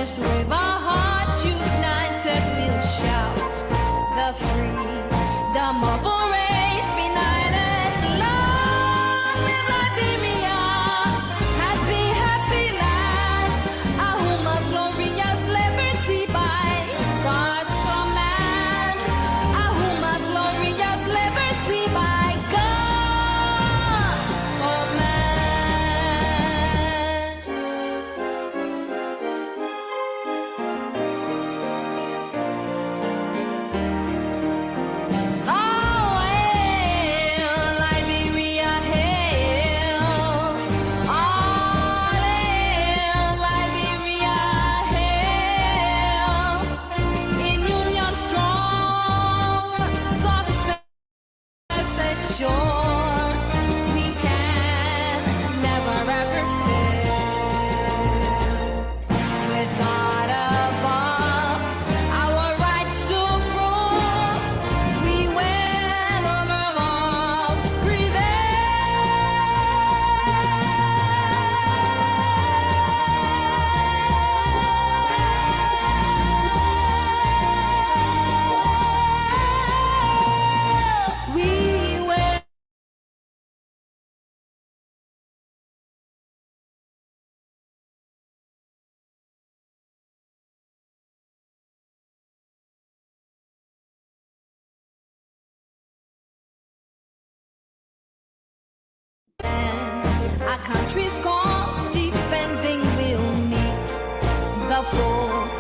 Just with our hearts united, we'll shout the freedom of our race, benighted. Long live Liberia, happy, happy land, a home of glorious liberty by God's command, a home of glorious liberty by God's command. Oh, hail, Liberia, hail. All hail, Liberia, hail. In union strong, success assured. We can never ever fail. With God above, our rights to rule, we will overall prevail. We will. Our country's cause defending will meet the foes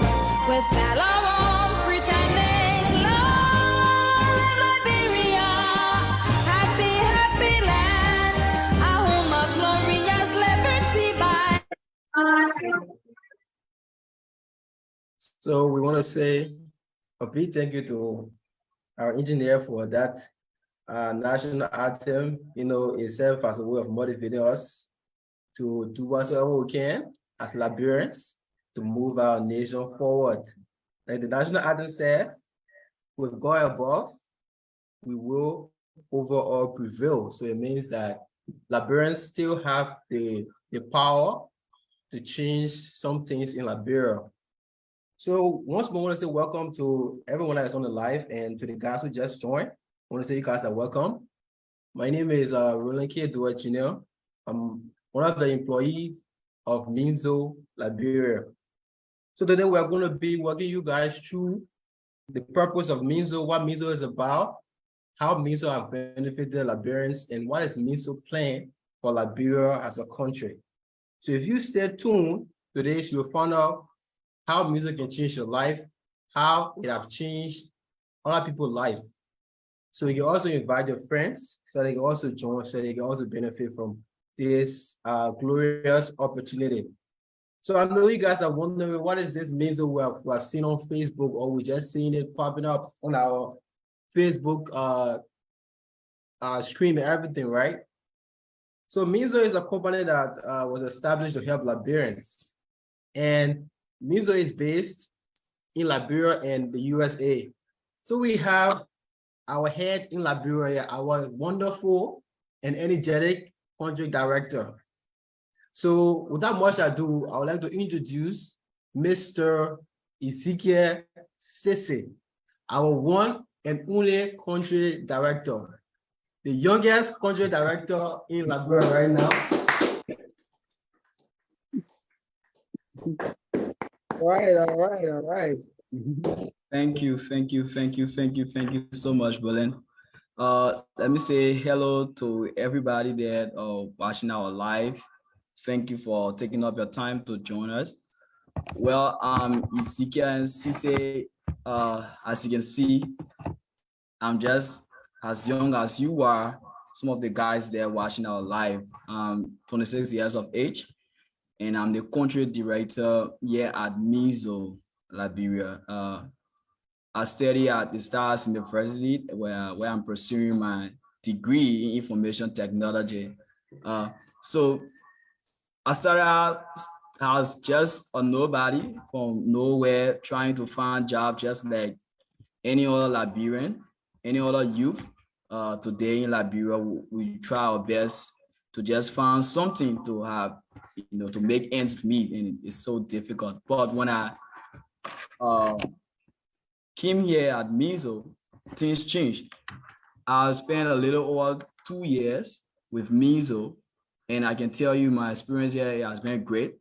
with valor on pretending. Long live Liberia, happy, happy land, a home of glorious liberty by. So we want to say a big thank you to our engineer for that national anthem. It serves as a way of motivating us to do whatever we can as Liberians to move our nation forward. Like the national anthem says, with God above, we will overall prevail. So it means that Liberians still have the power to change some things in Liberia. So once more, I want to say welcome to everyone that is on the live and to the guys who just joined. I want to say you guys are welcome. My name is Roland K. Duet Jr. I'm one of the employees of Minzo, Liberia. So today we are going to be walking you guys through the purpose of Minzo, what Minzo is about, how Minzo have benefited Liberians, and what is Minzo plan for Liberia as a country. So if you stay tuned today, you'll find out how music can change your life, how it have changed other people's life. So you can also invite your friends so they can also join, so they can also benefit from this glorious opportunity. So I know you guys are wondering, what is this Minzo we have seen on Facebook, or we just seen it popping up on our Facebook screen and everything, right? So Minzo is a company that was established to help Liberians. And Minzo is based in Liberia and the USA. So we have our head in Liberia, our wonderful and energetic country director. So without much ado, I would like to introduce Mr. Ezekiel Sese, our one and only country director, the youngest country director in Liberia right now. All right. Thank you so much, Belen. Let me say hello to everybody that watching our live. Thank you for taking up your time to join us. Well, Ezekiel Sise, as you can see, I'm just as young as you are. Some of the guys there watching our live, 26 years of age, and I'm the country director here at Minzo, Liberia. I study at the Stars University where I'm pursuing my degree in information technology. So I started out as just a nobody from nowhere, trying to find jobs just like any other Liberian, any other youth. Today in Liberia, we try our best to just find something to have to make ends meet, and it's so difficult. But when I came here at Minzo, things changed. I spent a little over 2 years with Minzo, and I can tell you my experience here has been great.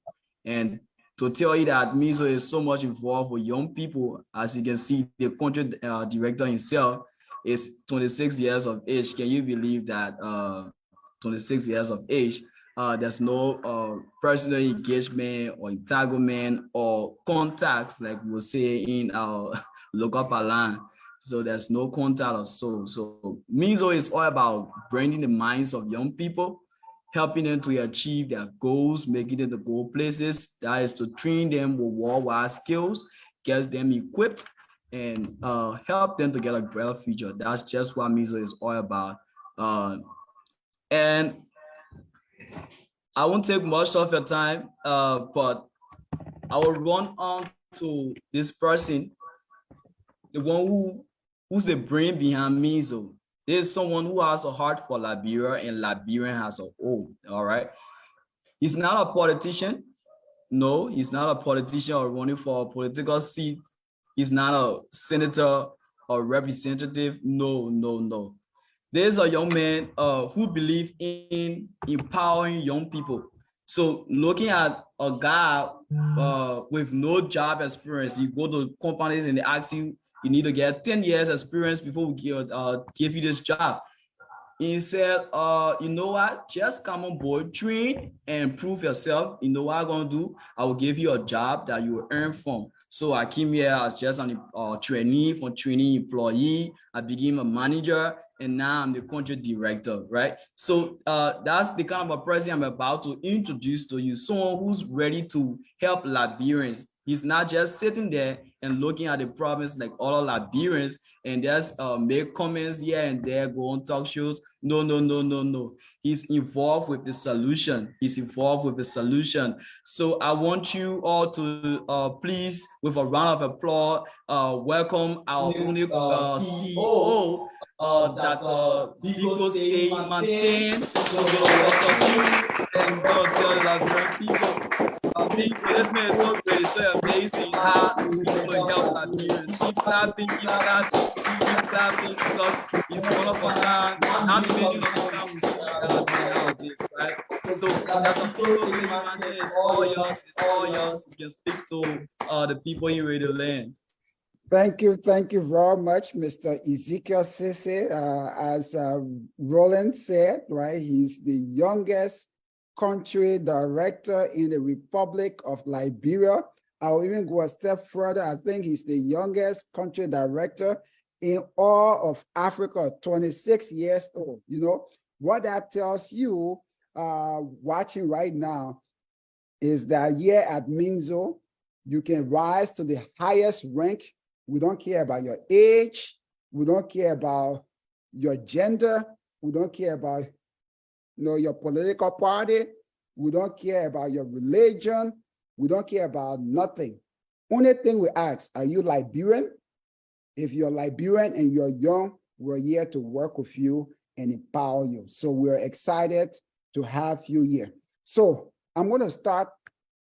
And to tell you that Minzo is so much involved with young people, as you can see, the country director himself is 26 years of age. Can you believe that? 26 years of age. There's no personal engagement or entanglement or contacts, like we'll say in our local parlance. So there's no contact or so. So Minzo is all about bringing the minds of young people, helping them to achieve their goals, making them to go places. That is to train them with worldwide skills, get them equipped, and help them to get a better future. That's just what Minzo is all about. And I won't take much of your time, but I will run on to this person, the one who's the brain behind Minzo. There's someone who has a heart for Liberia and Liberian as a whole, all right? He's not a politician. No, he's not a politician or running for a political seat. He's not a senator or representative. No. There's a young man who believes in empowering young people. So looking at a guy with no job experience, you go to companies and they ask you, you need to get 10 years experience before we give you this job. He said, you know what, just come on board, train and prove yourself. You know what I'm gonna do? I will give you a job that you will earn from. So I came here as just a trainee, from training employee. I became a manager, and now I'm the country director, right? So that's the kind of a person I'm about to introduce to you, someone who's ready to help Liberians. He's not just sitting there and looking at the problems like all Liberians and just make comments here and there, go on talk shows. No. He's involved with the solution. So I want you all to please, with a round of applause, welcome our only CEO, Dr. Biko Say Martin, who's going to welcome you and go tell the Liberian people. So this man is so great, it's so amazing how people help Liberians. Keep clapping, because it's one of a kind. Not many of the time we see nowadays, right? So Dr. Biko Say Martin is all yours. You can speak to the people in Radio Land. Thank you very much, Mr. Ezekiel Sisse. As Roland said, right, he's the youngest country director in the Republic of Liberia. I'll even go a step further. I think he's the youngest country director in all of Africa, 26 years old. You know, what that tells you, watching right now, is that here at Minzo, you can rise to the highest rank. We don't care about your age. We don't care about your gender. We don't care about your political party. We don't care about your religion. We don't care about nothing. Only thing we ask, are you Liberian? If you're Liberian and you're young, we're here to work with you and empower you. So we're excited to have you here. So I'm going to start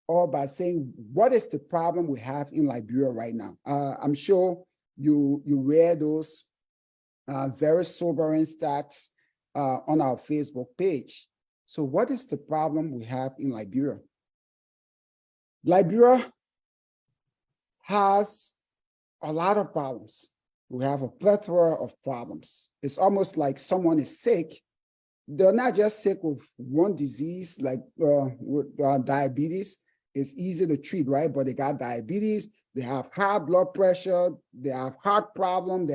all by saying, what is the problem we have in Liberia right now? I'm sure you read those very sobering stats on our Facebook page. So what is the problem we have in Liberia? Liberia has a lot of problems. We have a plethora of problems. It's almost like someone is sick. They're not just sick with one disease, like with diabetes. It's easy to treat, right? But they got diabetes, they have high blood pressure, they have heart problem,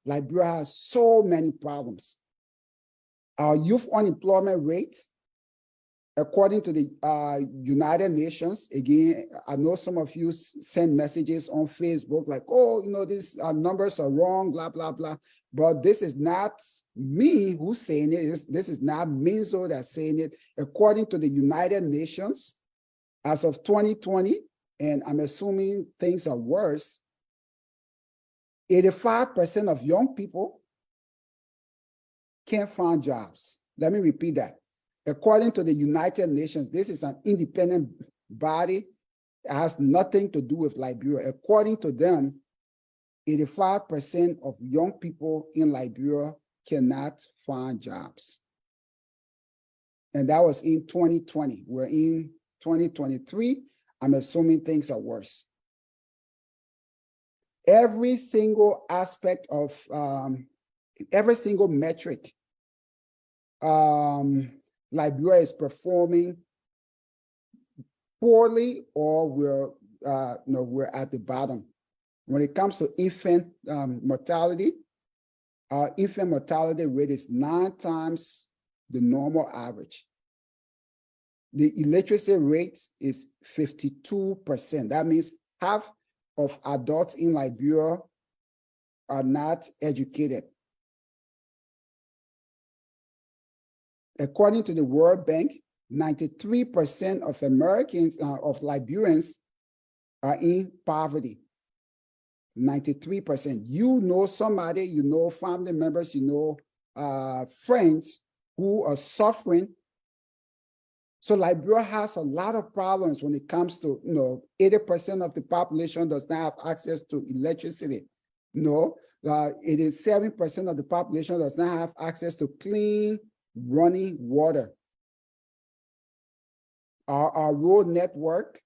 Liberia has so many problems. Our youth unemployment rate, according to the United Nations, again, I know some of you send messages on Facebook like, oh, these numbers are wrong, blah, blah, blah. But this is not me who's saying it. This is not Minzo that's saying it. According to the United Nations, as of 2020, and I'm assuming things are worse, 85% of young people can't find jobs. Let me repeat that. According to the United Nations, this is an independent body. It has nothing to do with Liberia. According to them, 85% of young people in Liberia cannot find jobs. And that was in 2020. We're in 2023. I'm assuming things are worse. Every single aspect of, every single metric, Liberia is performing poorly, or we're at the bottom. When it comes to infant mortality, our infant mortality rate is 9 times the normal average. The illiteracy rate is 52%. That means half of adults in Liberia are not educated. According to the World Bank, 93% of Americans, of Liberians, are in poverty. 93%. You know somebody, you know family members, you know friends who are suffering. So Liberia has a lot of problems when it comes to, 80% of the population does not have access to electricity. 87% of the population does not have access to clean, running water. Our road network,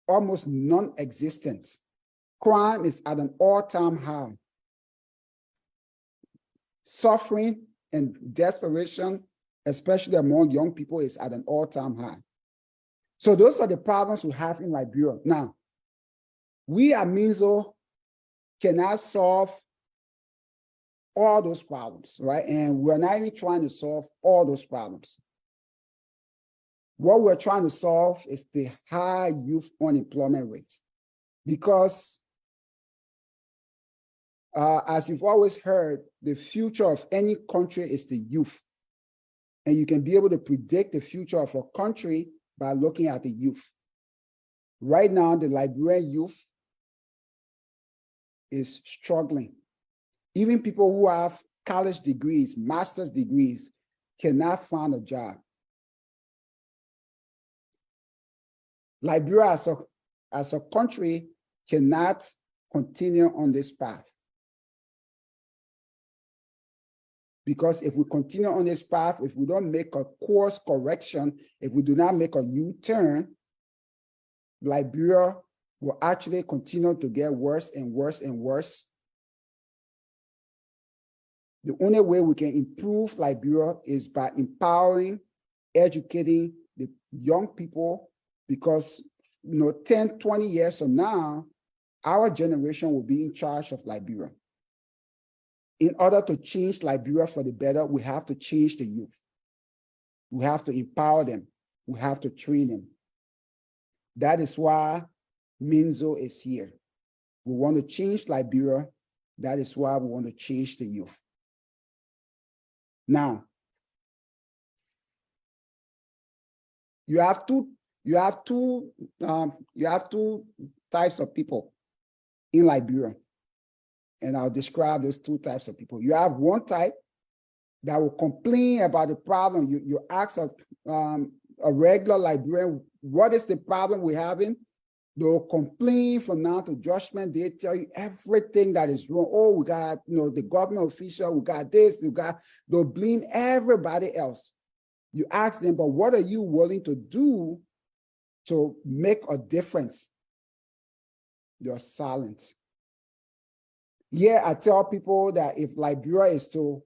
almost non-existent. Crime is at an all-time high. Suffering and desperation, especially among young people, is at an all-time high. So those are the problems we have in Liberia. Now, we at Minzo cannot solve all those problems, right? And we're not even trying to solve all those problems. What we're trying to solve is the high youth unemployment rate. Because as you've always heard, the future of any country is the youth. And you can be able to predict the future of a country by looking at the youth. Right now, the Liberian youth is struggling. Even people who have college degrees, master's degrees, cannot find a job. Liberia as a country cannot continue on this path. Because if we continue on this path, if we don't make a course correction, if we do not make a U-turn, Liberia will actually continue to get worse and worse and worse. The only way we can improve Liberia is by empowering, educating the young people, because 10, 20 years from now, our generation will be in charge of Liberia. In order to change Liberia for the better, we have to change the youth. We have to empower them. We have to train them. That is why Minzo is here. We want to change Liberia. That is why we want to change the youth. Now, you have two types of people in Liberia. And I'll describe those 2 types of people. You have one type that will complain about the problem. You ask a regular Liberian, what is the problem we're having? They'll complain from now to judgment. They tell you everything that is wrong. Oh, we got, the government official, we got this, they'll blame everybody else. You ask them, but what are you willing to do to make a difference? You're silent. Yeah, I tell people that if Liberia is to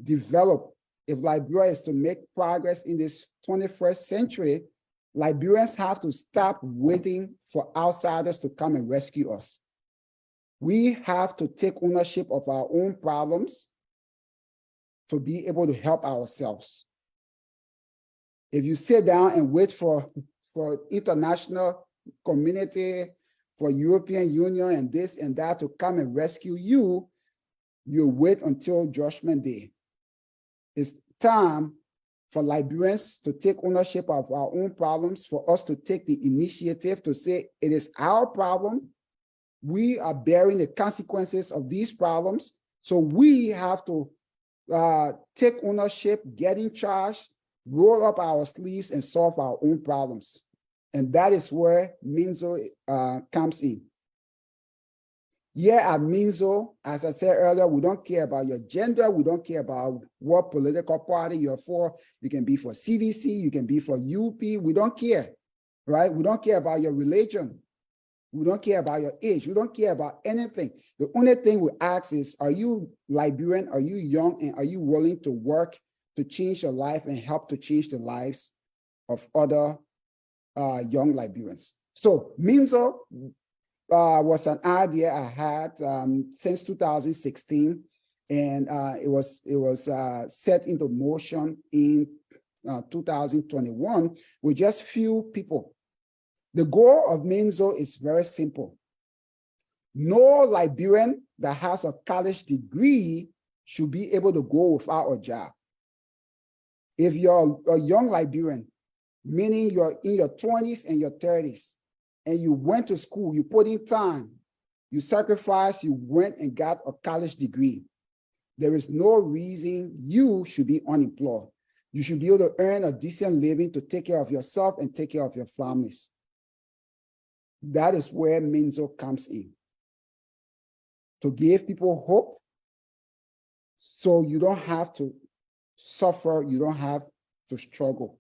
develop, if Liberia is to make progress in this 21st century, Liberians have to stop waiting for outsiders to come and rescue us. We have to take ownership of our own problems to be able to help ourselves. If you sit down and wait for international community, for European Union and this and that to come and rescue you, you wait until Judgment Day. It's time for Liberians to take ownership of our own problems, for us to take the initiative to say, it is our problem. We are bearing the consequences of these problems. So we have to take ownership, get in charge, roll up our sleeves and solve our own problems. And that is where Minzo comes in. Here at Minzo, as I said earlier, we don't care about your gender. We don't care about what political party you're for. You can be for CDC, you can be for UP. We don't care, right? We don't care about your religion. We don't care about your age. We don't care about anything. The only thing we ask is, are you Liberian? Are you young? And are you willing to work to change your life and help to change the lives of other young Liberians? So Minzo was an idea I had since 2016, and it was set into motion in 2021 with just few people. The goal of Minzo is very simple. No Liberian that has a college degree should be able to go without a job. If you're a young Liberian, meaning you're in your 20s and your 30s, and you went to school, you put in time, you sacrificed, you went and got a college degree, there is no reason you should be unemployed. You should be able to earn a decent living to take care of yourself and take care of your families. That is where Minzo comes in, to give people hope so you don't have to suffer, you don't have to struggle.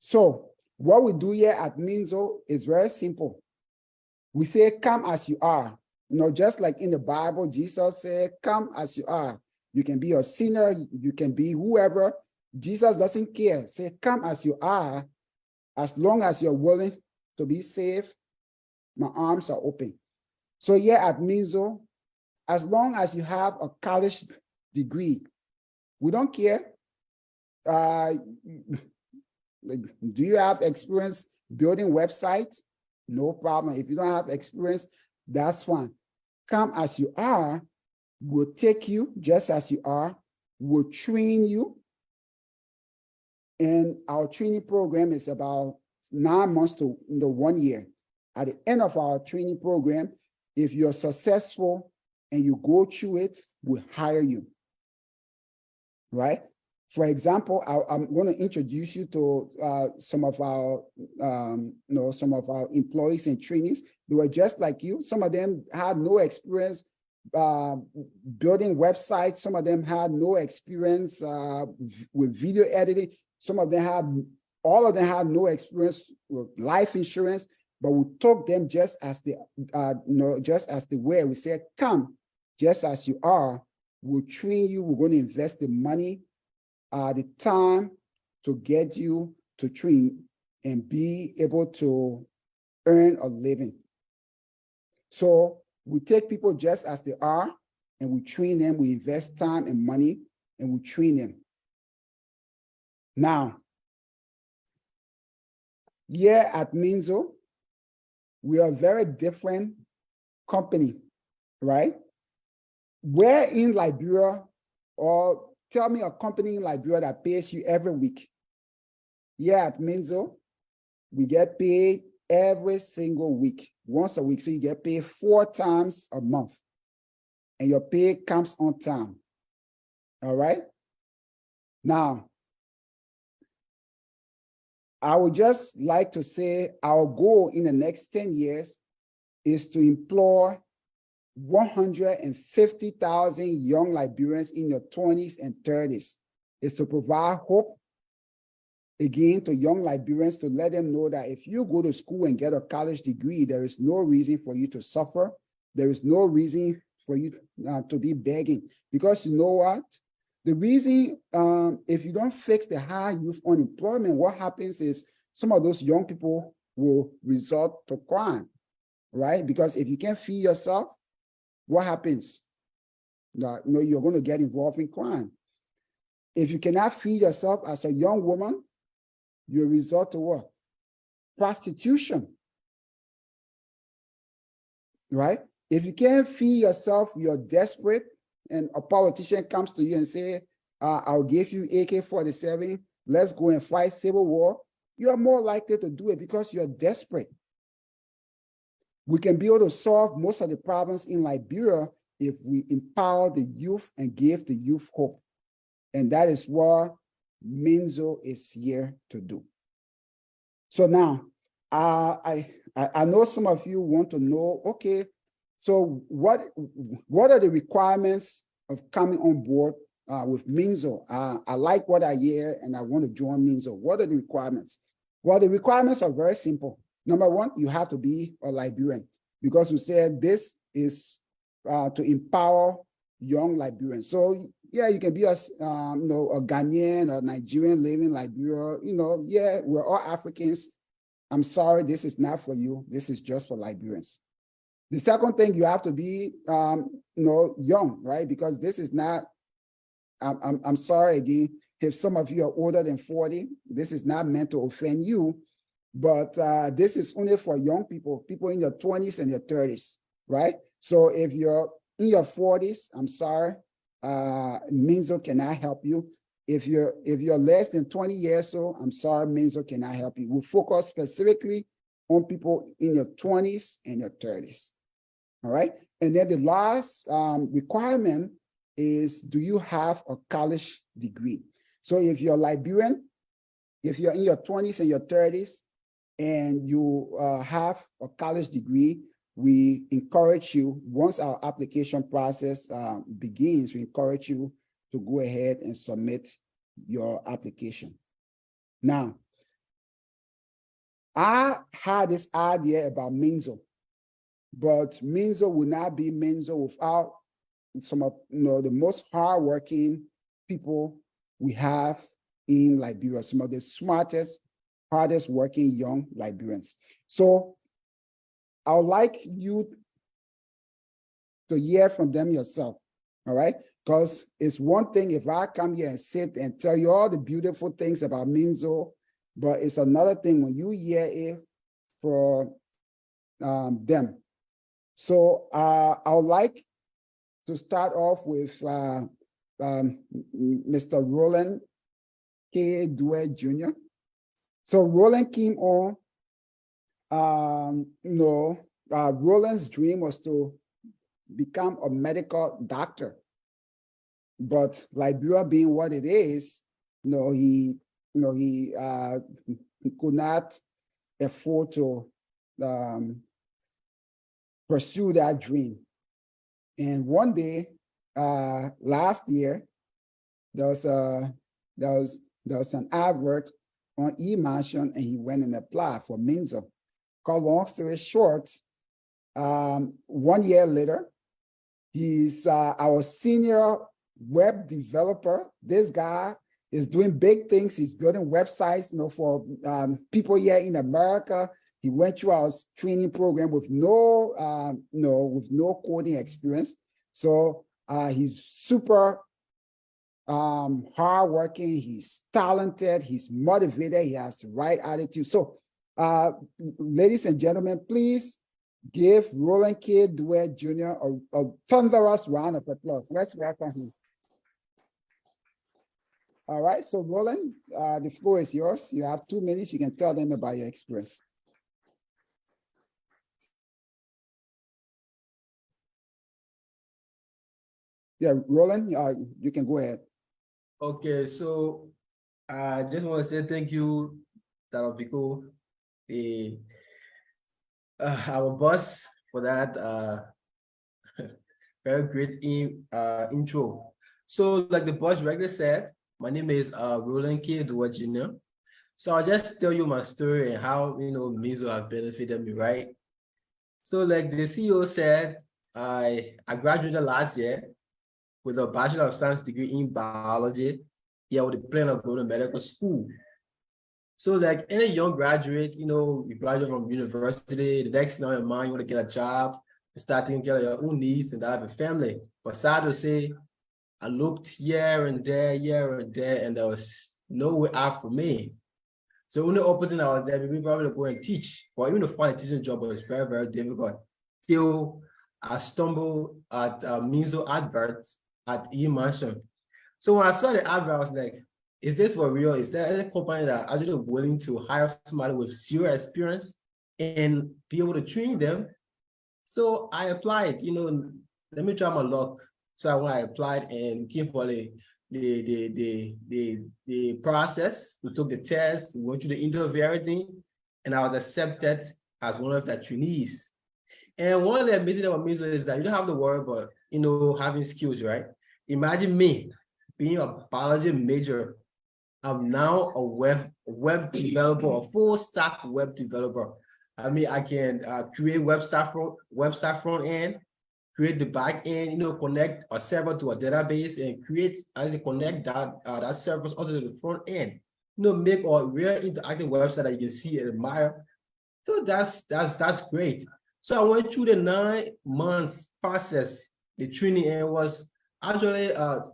So what we do here at Minzo is very simple. We say, come as you are. You know, just like in the Bible, Jesus said, come as you are. You can be a sinner, you can be whoever. Jesus doesn't care. Say, come as you are, as long as you're willing to be saved, my arms are open. So here at Minzo, as long as you have a college degree, we don't care. Do you have experience building websites? No problem. If you don't have experience, that's fine. Come as you are. We'll take you just as you are. We'll train you. And our training program is about 9 months to 1 year. At the end of our training program, if you're successful and you go through it, we'll hire you, right? For example, I'm going to introduce you to some of our employees and trainees. They were just like you. Some of them had no experience building websites. Some of them had no experience with video editing. All of them had no experience with life insurance. But we took them just as they were. We said, come just as you are. We'll train you. We're going to invest the money, the time to get you to train and be able to earn a living. So we take people just as they are and we train them. We invest time and money and we train them. Now, here at Minzo, we are a very different company, right? Where in Liberia, or tell me a company in Liberia that pays you every week. Here at Minzo, we get paid every single week, once a week. So you get paid 4 times a month and your pay comes on time. All right? Now, I would just like to say our goal in the next 10 years is to employ 150,000 young Liberians in your 20s and 30s. Is to provide hope, again, to young Liberians, to let them know that if you go to school and get a college degree, there is no reason for you to suffer. There is no reason for you to be begging. Because you know what? The reason, if you don't fix the high youth unemployment, what happens is some of those young people will resort to crime, right? Because if you can't feed yourself, what happens? You're going to get involved in crime. If you cannot feed yourself as a young woman, you resort to what? Prostitution, right? If you can't feed yourself, you're desperate, and a politician comes to you and say, I'll give you AK-47, let's go and fight civil war, you are more likely to do it because you're desperate. We can be able to solve most of the problems in Liberia if we empower the youth and give the youth hope. And that is what Minzo is here to do. So now, I know some of you want to know, okay, so what are the requirements of coming on board with Minzo? I like what I hear and I want to join Minzo. What are the requirements? Well, the requirements are very simple. Number one, you have to be a Liberian, because we said this is to empower young Liberians. So yeah, you can be a Ghanaian or Nigerian living in Liberia. Yeah, we're all Africans. I'm sorry, this is not for you. This is just for Liberians. The second thing, you have to be young, right? Because this is not. I'm sorry again, if some of you are older than 40, this is not meant to offend you, but this is only for young people in your 20s and your 30s, right? So if you're in your 40s, I'm sorry, Minzo cannot help you. If you're less than 20 years old, I'm sorry, Minzo cannot help you. We focus specifically on people in your 20s and your 30s, all right? And then the last requirement is, do you have a college degree? So if you're Liberian, if you're in your 20s and your 30s, and you have a college degree, we encourage you, once our application process begins, we encourage you to go ahead and submit your application. Now, I had this idea about Minzo, but Minzo will not be Minzo without some of the most hardworking people we have in Liberia, some of the smartest, hardest working young Liberians. So I would like you to hear from them yourself, all right? Because it's one thing if I come here and sit and tell you all the beautiful things about Minzo, but it's another thing when you hear it from them. So I would like to start off with Mr. Roland K. Due Jr. So Roland came on, Roland's dream was to become a medical doctor. But Liberia being what it is, he could not afford to pursue that dream. And one day, last year, there was an advert on e-mansion, and he went and applied for Minzo. Cut long story short, 1 year later, he's our senior web developer. This guy is doing big things. He's building websites, for people here in America. He went through our training program with no coding experience. So he's super hardworking. He's talented. He's motivated. He has the right attitude. So, ladies and gentlemen, please give Roland K. Due Jr. a thunderous round of applause. Let's welcome him. All right. So, Roland, the floor is yours. You have 2 minutes. You can tell them about your experience. Yeah, Roland, you can go ahead. Okay, so I just want to say thank you, Tarapiko, our boss, for that very great intro. So like the boss regularly said, my name is Roland K. Due Jr. So I'll just tell you my story and how Minzo have benefited me, right? So like the CEO said, I graduated last year with a Bachelor of Science degree in biology, with the plan of going to medical school. So like any young graduate, you graduate from university, the next thing on your mind, you want to get a job, you start taking care of your own needs and that of a family. But sad to say, I looked here and there, and there was no way out for me. So when the opportunity I was there, we probably go and teach. But even to find a teaching job was very, very difficult. Still, I stumbled at Minzo adverts at e-mansion. So when I saw the advert, I was like, is this for real? Is there any company that are actually willing to hire somebody with zero experience and be able to train them? So I applied, let me try my luck. So when I applied and came for the process, we took the test, we went through the interview, everything, and I was accepted as one of the trainees. And one of the amazing things about Minzo is that you don't have to worry about, having skills, right? Imagine me being a biology major. I'm now a web developer, a full stack web developer. I mean, I can create website front end, create the back end, connect a server to a database and connect that service onto the front end. Make a real interactive website that you can see and admire. So that's great. So I went through the 9 months process. The training, and it was actually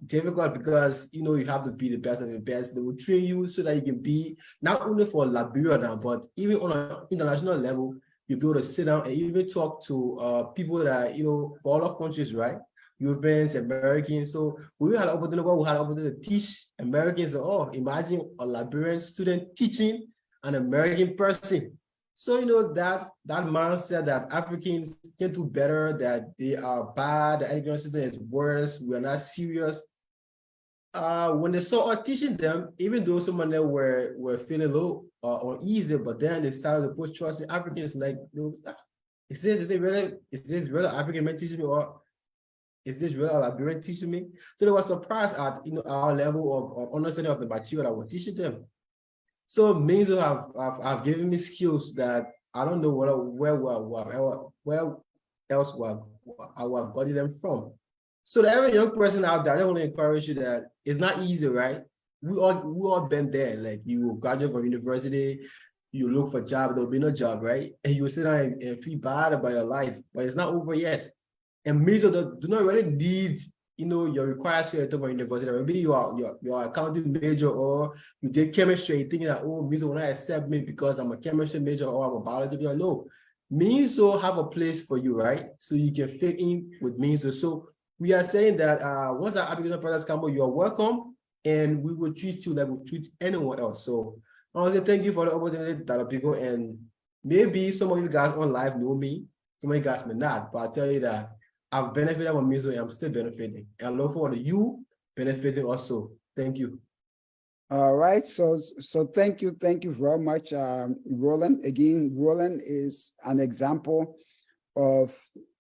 difficult because you have to be the best of the best. They will train you so that you can be not only for Liberia now, but even on an international level, you'll be able to sit down and even talk to people that for other countries, right? Europeans, Americans. So we had an opportunity to teach Americans. Oh, imagine a Liberian student teaching an American person. So that mindset that Africans can do better, that they are bad, the education system is worse, we are not serious. When they saw us teaching them, even though some of them were feeling a little uneasy, but then they started to put trust in Africans. Like, is this really African man teaching me, or is this really a Liberian teaching me? So they were surprised at our level of understanding of the material that we're teaching them. So Minzo have given me skills that I don't know where else I would have gotten them from. So to every young person out there, I want to encourage you that it's not easy, right? We all been there. Like, you graduate from university, you look for a job, there'll be no job, right? And you sit down and feel bad about your life, but it's not over yet. And Minzo do not really need your required skill from university. Maybe you are accounting major, or you did chemistry, thinking that, oh, Minzo will not accept me because I'm a chemistry major or I'm a biology major. No, Minzo have a place for you, right? So you can fit in with Minzo. So we are saying that once our application process comes out, you are welcome, and we will treat you like we treat anyone else. So I want to thank you for the opportunity, that people, and maybe some of you guys on live know me, some of you guys may not, but I'll tell you that I've benefited from Minzo and I'm still benefiting. And I look forward to you benefiting also. Thank you. All right. So thank you very much, Roland. Again, Roland is an example of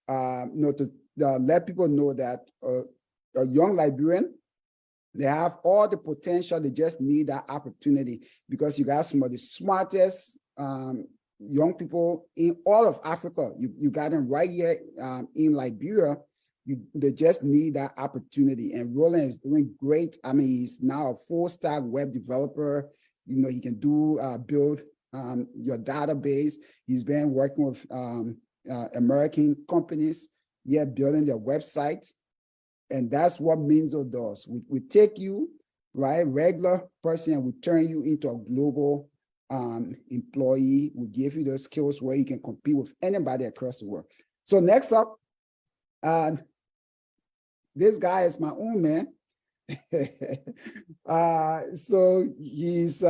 to let people know that a young Liberian, they have all the potential. They just need that opportunity, because you got some of the smartest young people in all of Africa. You got them right here in Liberia. They just need that opportunity. And Roland is doing great. I mean, he's now a full stack web developer. He can build your database. He's been working with American companies, building their websites. And that's what Minzo does. We take you, right, regular person, and we turn you into a global employee. We give you those skills where you can compete with anybody across the world. So next up, this guy is my own man. So he's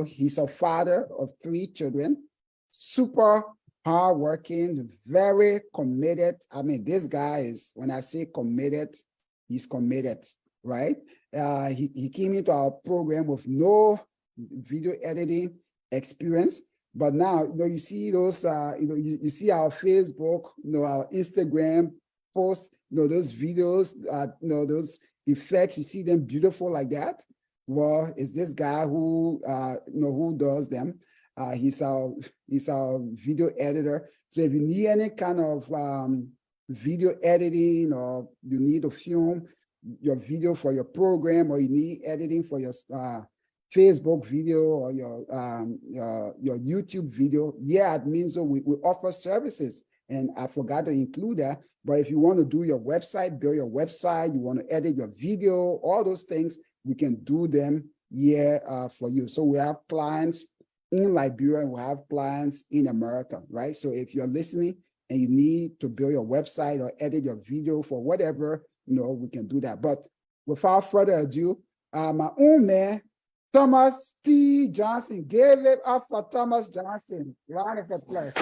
he's a father of 3 children, super hardworking, very committed. I mean, this guy is, when I say committed, he's committed, right? He came into our program with no video editing experience, but now you see those you see our Facebook, our Instagram posts, those videos, those effects, you see them beautiful like that. Well, it's this guy who who does them. He's our video editor. So if you need any kind of video editing, or you need to film your video for your program, or you need editing for your Facebook video or your YouTube video, at Minzo we offer services. And I forgot to include that. But if you want to do your website, build your website, you want to edit your video, all those things, we can do them here for you. So we have clients in Liberia, and we have clients in America, right? So if you're listening and you need to build your website or edit your video for whatever, we can do that. But without further ado, my own man, Thomas T. Johnson. Give it up for Thomas Johnson. Round of applause.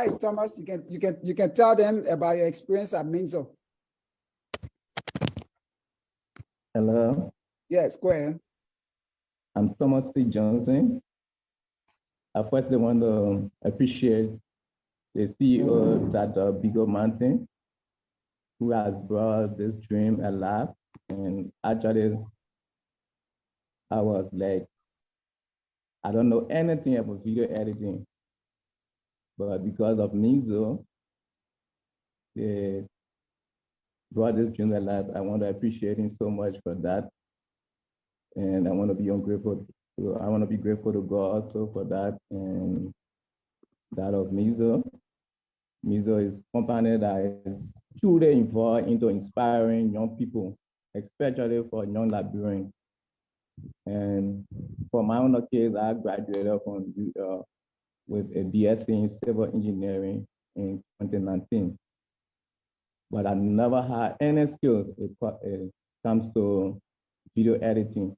right, Thomas, you can tell them about your experience at Minzo. Hello, Yes, go ahead. I'm Thomas T. Johnson. I first want to appreciate the CEO at Bigger Mountain, who has brought this dream alive. And actually, I was like, I don't know anything about video editing, but because of Minzo, they brought this dream alive. I want to appreciate him so much for that. And I want to be ungrateful. I want to be grateful to God also for that, and that of Minzo. Minzo is a company that is truly involved into inspiring young people, especially for young Liberians. And for my own case, I graduated from with a BSc in civil engineering in 2019. But I never had any skills when it comes to video editing.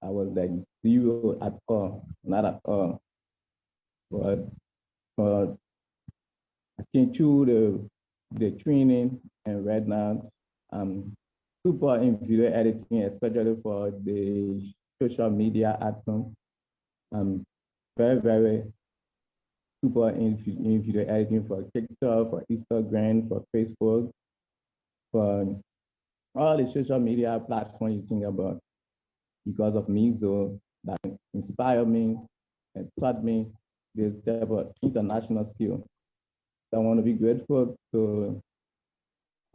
I was like zero at all, not at all. But I came through the training, and right now I'm super in video editing, especially for the social media action. I'm very super in video editing for TikTok, for Instagram, for Facebook, for all the social media platforms you think about. Because of Minzo, that inspired me and taught me this type of international skill. So I want to be grateful to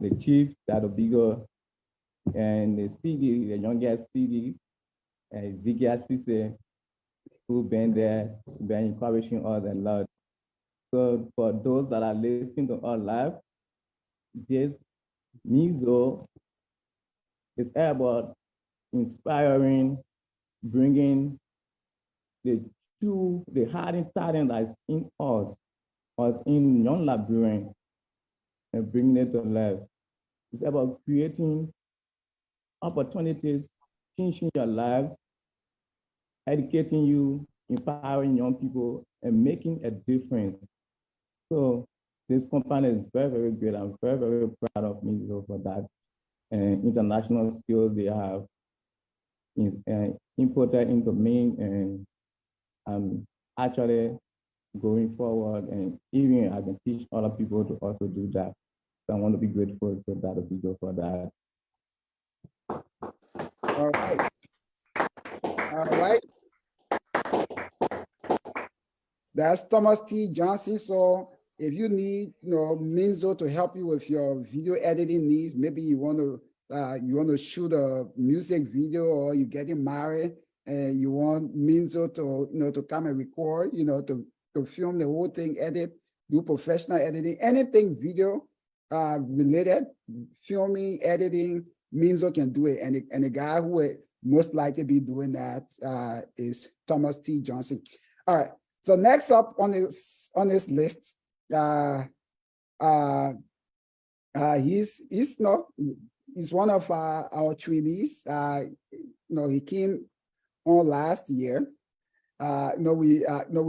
the chief, that Bigger, and the CD, the youngest CD, and Zigia Sise, who been there, been encouraging us a lot. So for those that are listening to our live, this Minzo is about inspiring, bringing the hardened talent that's in us in young Liberian, and bringing it to life. It's about creating opportunities, changing your lives, educating you, empowering young people, and making a difference. So this company is very great. I'm very proud of Minzo for that. And international skills they have imported into me, and I'm actually going forward, and even I can teach other people to also do that. So I want to be grateful to that video for that. All right. All right. That's Thomas T. Johnson. So if you need, Minzo to help you with your video editing needs, maybe you want to shoot a music video, or you're getting married and you want Minzo to, to come and record, to film the whole thing, edit, do professional editing, anything video related, filming, editing, Minzo can do it. And the guy who will most likely be doing that is Thomas T. Johnson. All right. So next up on this list, he's one of our trainees. He came on last year. We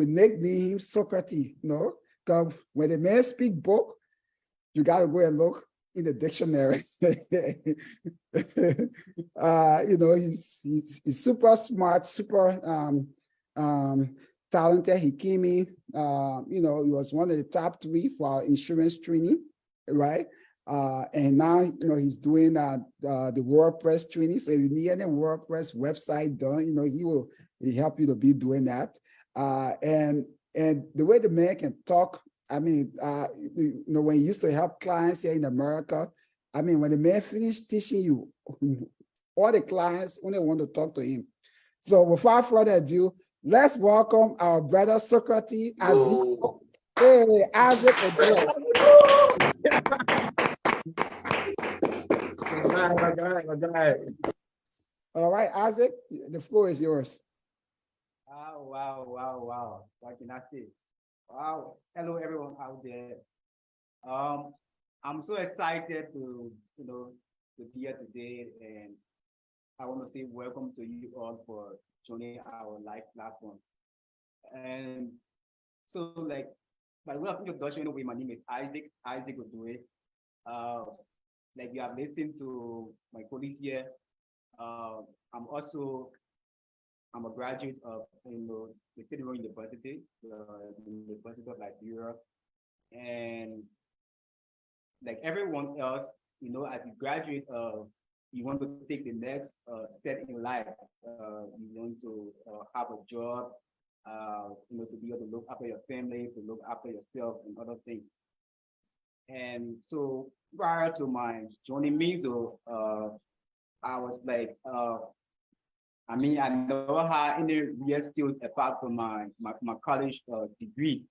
nicknamed him Socrates. Because when the man speak book, you got to go and look in the dictionary. He's super smart, super talented. He came in, he was one of the top 3 for our insurance training, right? And now, he's doing the WordPress training. So if you need any WordPress website done, he'll help you to be doing that. And the way the man can talk, when he used to help clients here in America, when the man finished teaching you, all the clients only want to talk to him. So without further ado, let's welcome our brother Socrates. Hey, Isaac. All right, Isaac, the floor is yours. Wow. What can I say? Wow. Hello, everyone out there. I'm so excited to be here today, and I want to say welcome to you all for joining our live platform. And so, by way of introduction, anyway, my name is Isaac Odue. Like you have listened to my colleagues here, I'm a graduate of the State University, the University of Liberia, and like everyone else, as a graduate, you want to take the next step in life. You want to have a job, to be able to look after your family, to look after yourself, and other things. And so prior to my joining Minzo, I was like, I never had any real skills apart from my college degree.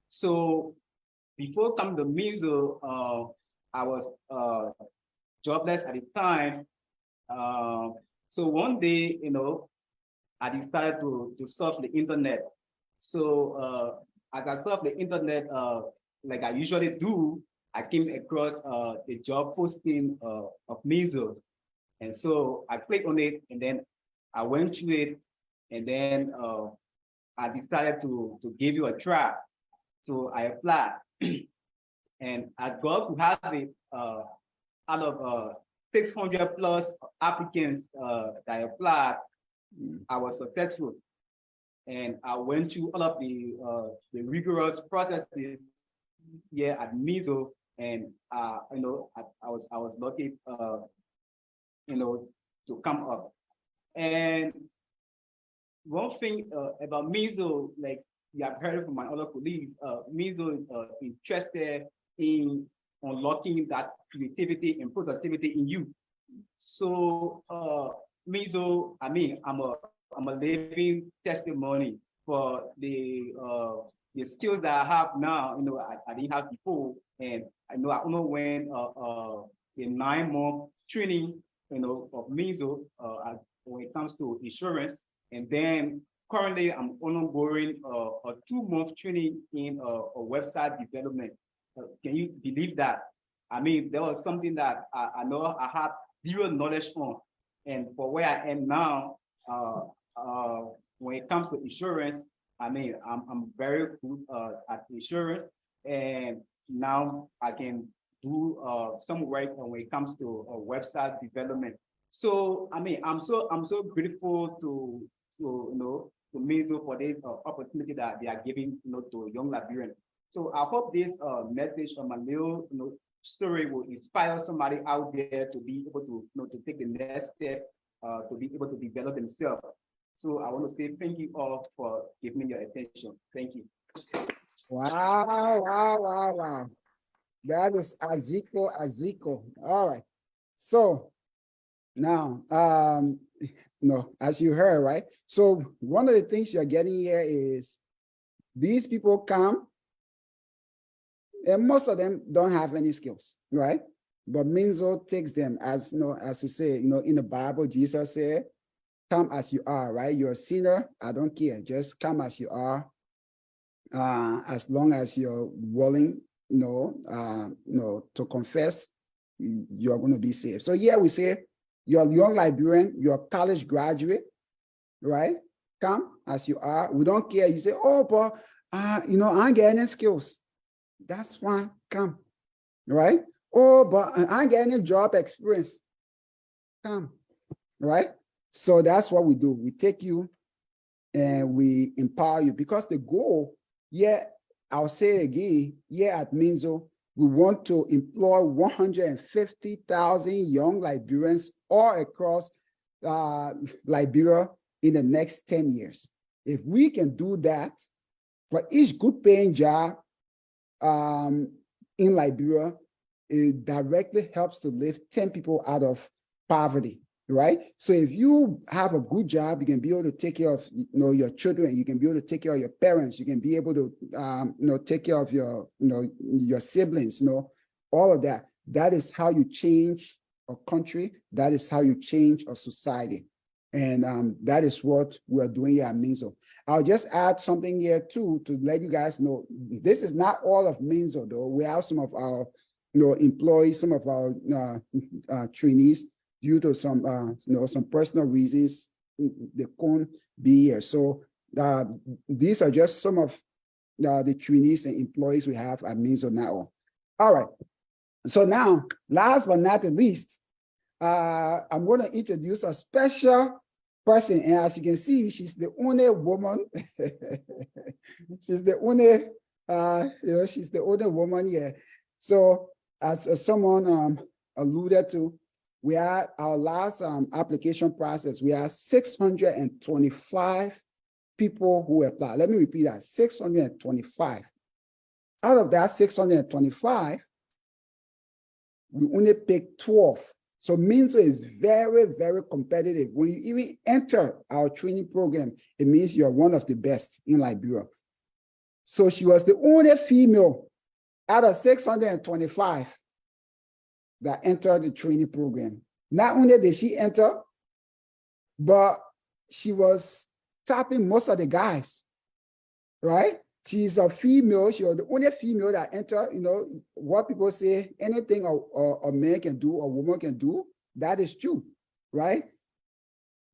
So before coming to Minzo, I was jobless at the time. So one day, I decided to surf the internet. So as I surfed the internet, like I usually do, I came across the job posting of Minzo. And so I clicked on it, and then I went through it, and then I decided to give you a try. So I applied. And I got to have it out of 600 plus applicants that applied. I was successful, and I went through all of the rigorous processes here at Minzo, and I was lucky, to come up. And one thing about Minzo, like you have heard from my other colleagues, Minzo is interested in unlocking that creativity and productivity in you. So Minzo, I'm a living testimony for the skills that I have now. I didn't have before, and I only went a 9-month training, of Minzo when it comes to insurance, and then currently I'm ongoing a 2-month training in a website development. Can you believe that? There was something that I know I had zero knowledge on, and for where I am now, when it comes to insurance, I'm very good at insurance, and now I can do some work when it comes to website development. So I'm so grateful to Minzo for this opportunity that they are giving to young Liberians. So I hope this message from my little story will inspire somebody out there to be able to to take the next step, to be able to develop themselves. So I want to say thank you all for giving me your attention. Thank you. Wow. That is Aziko. All right. So now, as you heard, right? So one of the things you're getting here is these people come, and most of them don't have any skills, right? But Minzo takes them as as you say, in the Bible, Jesus said, "Come as you are," right? You're a sinner. I don't care. Just come as you are. As long as you're willing, to confess, you're going to be saved. So here we say, you're a young Liberian, you're a college graduate, right? Come as you are. We don't care. You say, oh, but I ain't getting any skills. That's fine. Come, right? Oh, but I ain't getting any job experience. Come, right? So that's what we do. We take you and we empower you, because the goal, I'll say it again, at Minzo, we want to employ 150,000 young Liberians all across Liberia in the next 10 years. If we can do that, for each good paying job in Liberia, it directly helps to lift 10 people out of poverty, right? So if you have a good job, you can be able to take care of your children, you can be able to take care of your parents, you can be able to take care of your your siblings, all of that. That is how you change a country. That is how you change a society. And that is what we're doing here at Minzo. I'll just add something here too to let you guys know. This is not all of Minzo though. We have some of our employees, some of our trainees, due to some some personal reasons, they can't be here. So these are just some of the trainees and employees we have at Minzo now. All right. So now, last but not the least, I'm going to introduce a special person. And as you can see, she's the only woman. She's the only, she's the only woman here. So as someone alluded to, we had our last application process. We had 625 people who applied. Let me repeat that, 625. Out of that 625, we only picked 12. So Minzo is very, very competitive. When you even enter our training program, it means you're one of the best in Liberia. So she was the only female out of 625 that entered the training program. Not only did she enter, but she was topping most of the guys, right? She's a female. She was the only female that entered. You know, what people say, anything a man can do, a woman can do, that is true, right?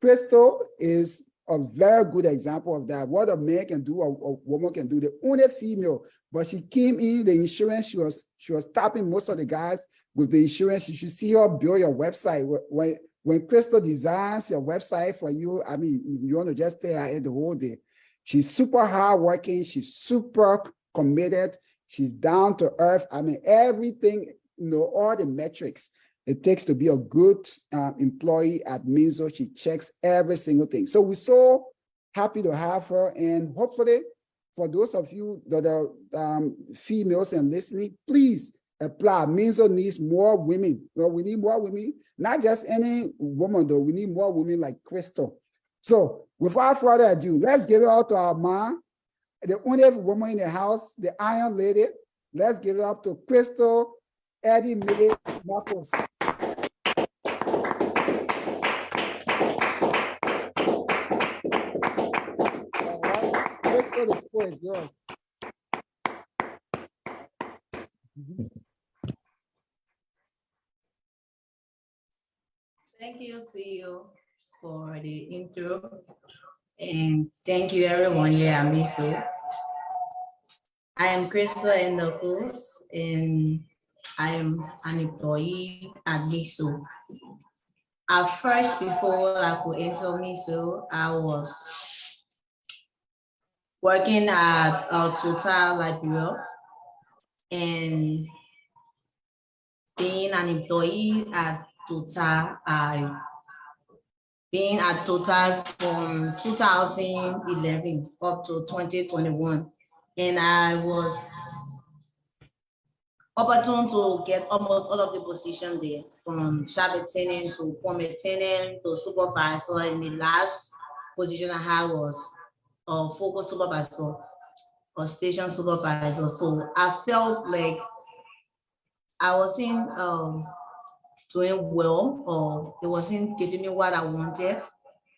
Crystal is a very good example of that. What a man can do, a woman can do. The only female, but she came in the insurance. She was topping most of the guys with the insurance. You should see her build your website. When Crystal designs your website for you, I mean, you want to just stay at it the whole day. She's super hardworking. She's super committed. She's down to earth. I mean, everything, you know, all the metrics it takes to be a good employee at Minzo. She checks every single thing. So we're so happy to have her. And hopefully, for those of you that are females and listening, please apply. Minzo needs more women. Well, we need more women, not just any woman, though. We need more women like Crystal. So without further ado, let's give it out to our mom, the only woman in the house, the Iron Lady. Let's give it up to Crystal Eddie May Marcos. Crystal, the floor is yours. Thank you, CEO, for the intro. And thank you, everyone here at Minzo. I am Crystal Endocos, and I am an employee at Minzo. At first, before I could enter Minzo, I was working at Total Liberia, and being an employee at Total, I've been at Total from 2011 up to 2021. And I was opportune to get almost all of the positions there, from shop attendant to form attendant to supervisor. And the last position I had was focus supervisor or station supervisor. So I felt like I wasn't doing well, or it wasn't giving me what I wanted.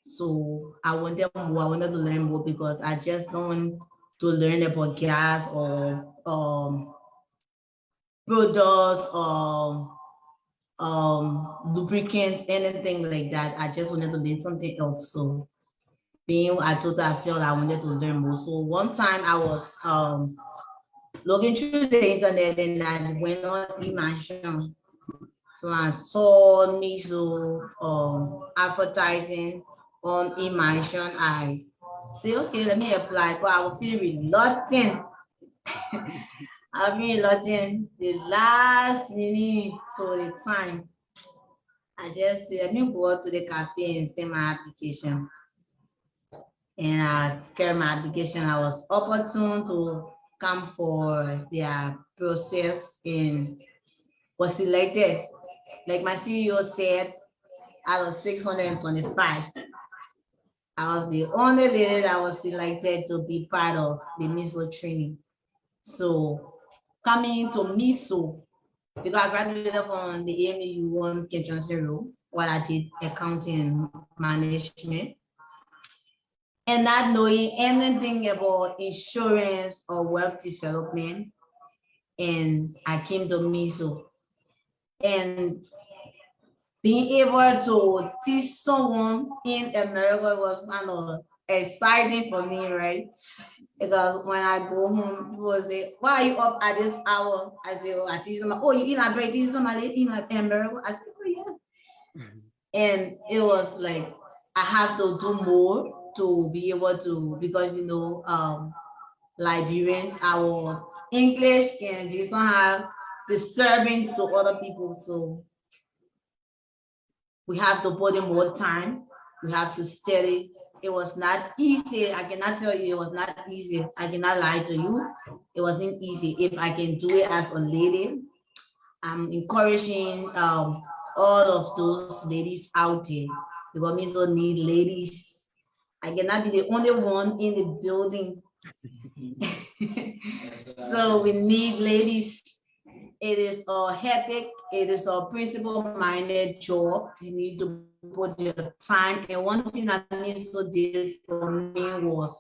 So I wanted more. I wanted to learn more, because I just don't want to learn about gas or products or lubricants, anything like that. I just wanted to learn something else. So being I thought I felt I wanted to learn more. So one time I was looking through the internet, and I went on Imagine. So I saw Minzo advertising on Imagine. I say, okay, let me apply, but I will feel reluctant. I'll be reluctant the last minute to the time. I just said, let me go to the cafe and send my application. And I carried my application. I was opportune to come for their process and was selected. Like my CEO said, out of 625, I was the only lady that was selected to be part of the Minzo training. So coming to Minzo, because I graduated from the AMU 1 K-Johnson, what I did accounting and management, and not knowing anything about insurance or wealth development. And I came to Minzo, and being able to teach someone in America was kind of exciting for me, right? Because when I go home, people say, "Why are you up at this hour?" I say, "Oh, I teach them." Oh, you in Liberia? Teach somebody in America? I said, "Oh yeah." And it was like I have to do more to be able to, because Liberians, our English can be somehow disturbing to other people. So we have to put in more time. We have to study. It was not easy. I cannot tell you it was not easy. I cannot lie to you. It wasn't easy. If I can do it as a lady, I'm encouraging all of those ladies out there, because we still need ladies. I cannot be the only one in the building. So we need ladies. It is a hectic, it is a principle-minded job. You need to put your time. And one thing that Minzo did for me was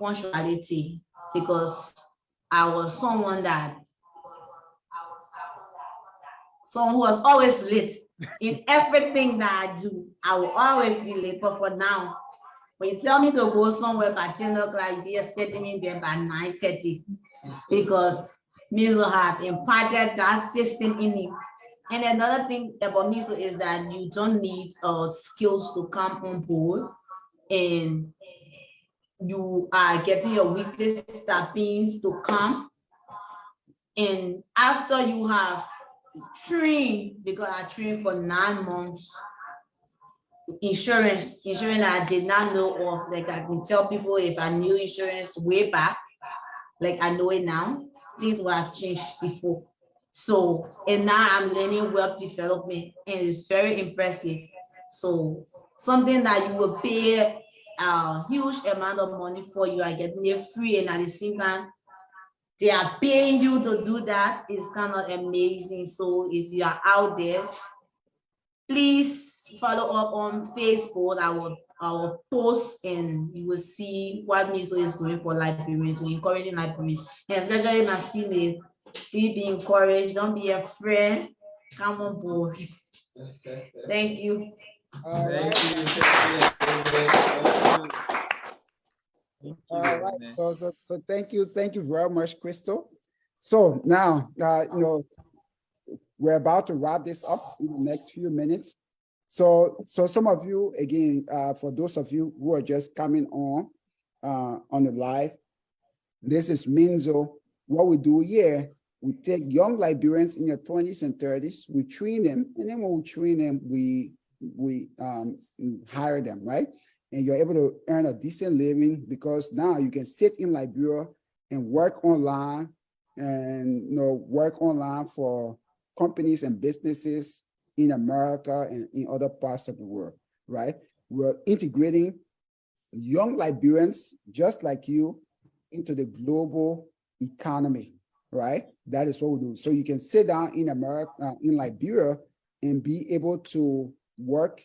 punctuality, because I was someone who was always late in everything that I do. I will always be late. But for now, when you tell me to go somewhere by 10 o'clock, you be expecting me there by 9:30, because Minzo have imparted that system in me. And another thing about Minzo is that you don't need skills to come on board, and you are getting your weekly stipends to come. And after you have trained, because I trained for 9 months, insurance I did not know of. Like, I can tell people if I knew insurance way back, like I know it now, things would have changed before. So, and now I'm learning wealth development, and it's very impressive. So something that you will pay a huge amount of money for, you are getting it free, and at the same time they are paying you to do that. It's kind of amazing. So if you are out there, please follow up on Facebook. I will post, and you will see what Minzo is doing for Liberians, to encouraging Liberians, and especially my female. Please be encouraged. Don't be afraid. Come on board. Thank you. All right. All right. So thank you very much, Crystal. So now, we're about to wrap this up in the next few minutes. So some of you, again, for those of you who are just coming on the live, this is Minzo. What we do here, we take young Liberians in their 20s and 30s, we train them, and then when we train them, we hire them, right? And you're able to earn a decent living, because now you can sit in Liberia and work online, and work online for companies and businesses in America and in other parts of the world, right? We're integrating young Liberians just like you into the global economy, right? That is what we do. So you can sit down in America, in Liberia, and be able to work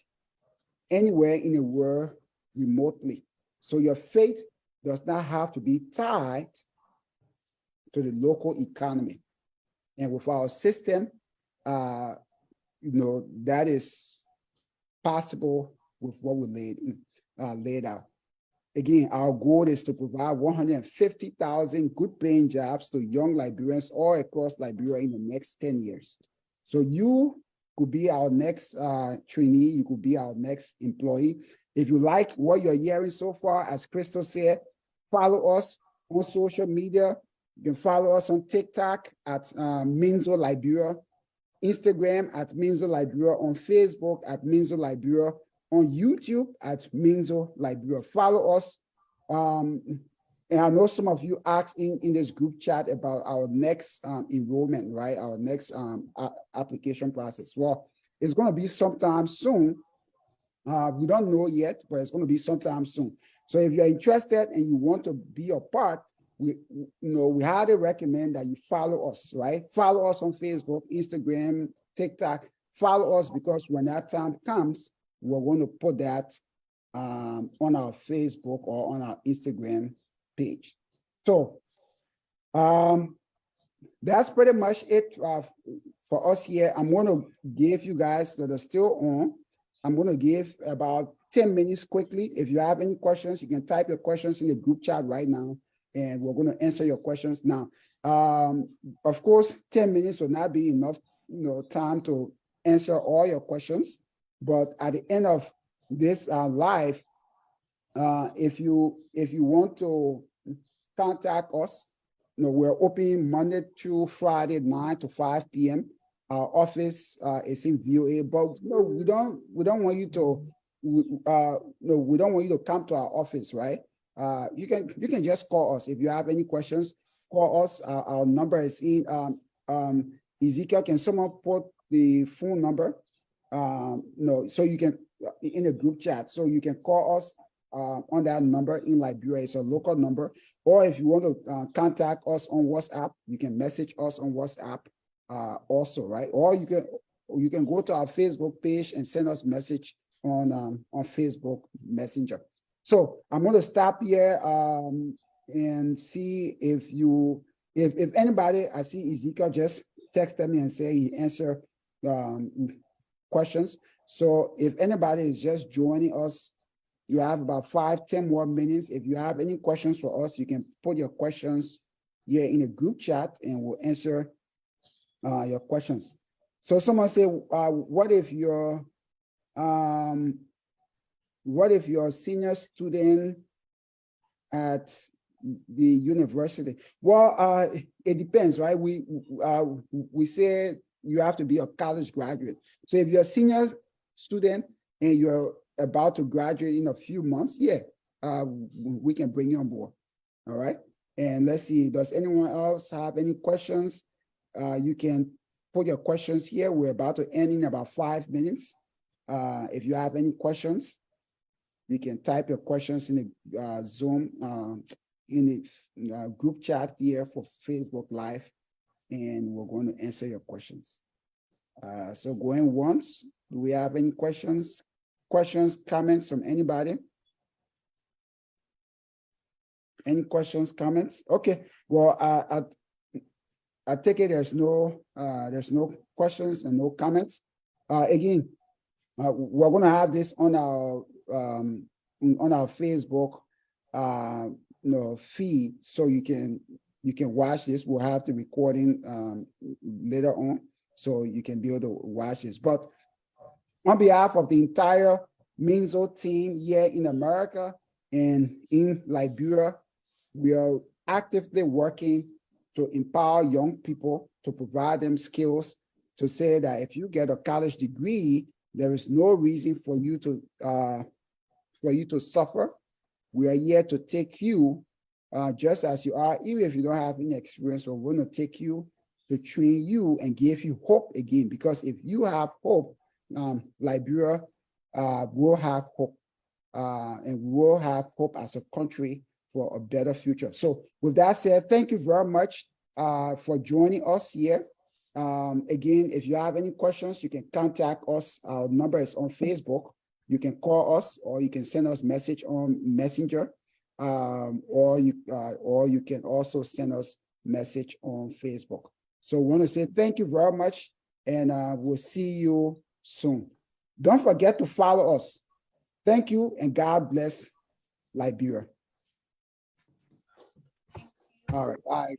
anywhere in the world remotely. So your faith does not have to be tied to the local economy. And with our system, that is possible with what we laid out. Again, our goal is to provide 150,000 good paying jobs to young Liberians all across Liberia in the next 10 years. So you could be our next trainee, you could be our next employee. If you like what you're hearing so far, as Crystal said, follow us on social media. You can follow us on TikTok at Minzo Liberia, Instagram at Minzo Liberia, on Facebook at Minzo Liberia, on YouTube at Minzo Liberia. Follow us. And I know some of you asked in this group chat about our next enrollment, right? Our next application process. Well, it's going to be sometime soon. We don't know yet, but it's going to be sometime soon. So if you're interested and you want to be a part, we highly recommend that you follow us, right? Follow us on Facebook, Instagram, TikTok. Follow us, because when that time comes, we're going to put that on our Facebook or on our Instagram page. So that's pretty much it for us here. I'm going to give you guys that are still on, I'm going to give about 10 minutes quickly. If you have any questions, you can type your questions in the group chat right now, and we're going to answer your questions now. Of course, 10 minutes will not be enough, time to answer all your questions. But at the end of this live, if you want to contact us, we're open Monday through Friday, 9 to 5 p.m. Our office is in VOA, but we don't want you to we don't want you to come to our office, right? You can just call us if you have any questions. Call us. Our number is in. Ezekiel, can someone put the phone number? So you can in a group chat. So you can call us on that number in Liberia. It's a local number. Or if you want to contact us on WhatsApp, you can message us on WhatsApp also, right? Or you can go to our Facebook page and send us message on Facebook Messenger. So I'm going to stop here and see if anybody, I see Ezekiel just texted me and say he answered questions. So if anybody is just joining us, you have about 5-10 more minutes. If you have any questions for us, you can put your questions here in a group chat and we'll answer your questions. So someone say, what if you're a senior student at the university? Well, it depends, right? We say you have to be a college graduate. So if you're a senior student and you're about to graduate in a few months, we can bring you on board. All right. And let's see, does anyone else have any questions? You can put your questions here. We're about to end in about 5 minutes. If you have any questions, you can type your questions in the Zoom, in the group chat here for Facebook Live, and we're going to answer your questions. So going once, do we have any questions? Questions, comments from anybody? Any questions, comments? Okay, well, I take it there's no questions and no comments. Again, we're going to have this on our Facebook feed, so you can watch this. We'll have the recording later on, so you can be able to watch this. But on behalf of the entire Minzo team here in America and in Liberia, we are actively working to empower young people, to provide them skills, to say that if you get a college degree, there is no reason for you to suffer. We are here to take you just as you are, even if you don't have any experience. We're going to take you to train you and give you hope again. Because if you have hope, Liberia will have hope, and we'll have hope as a country for a better future. So with that said, thank you very much for joining us here. Again, if you have any questions, you can contact us. Our number is on Facebook. You can call us, or you can send us message on Messenger, or you can also send us message on Facebook. So we want to say thank you very much, and we'll see you soon. Don't forget to follow us. Thank you, and God bless Liberia. All right, bye.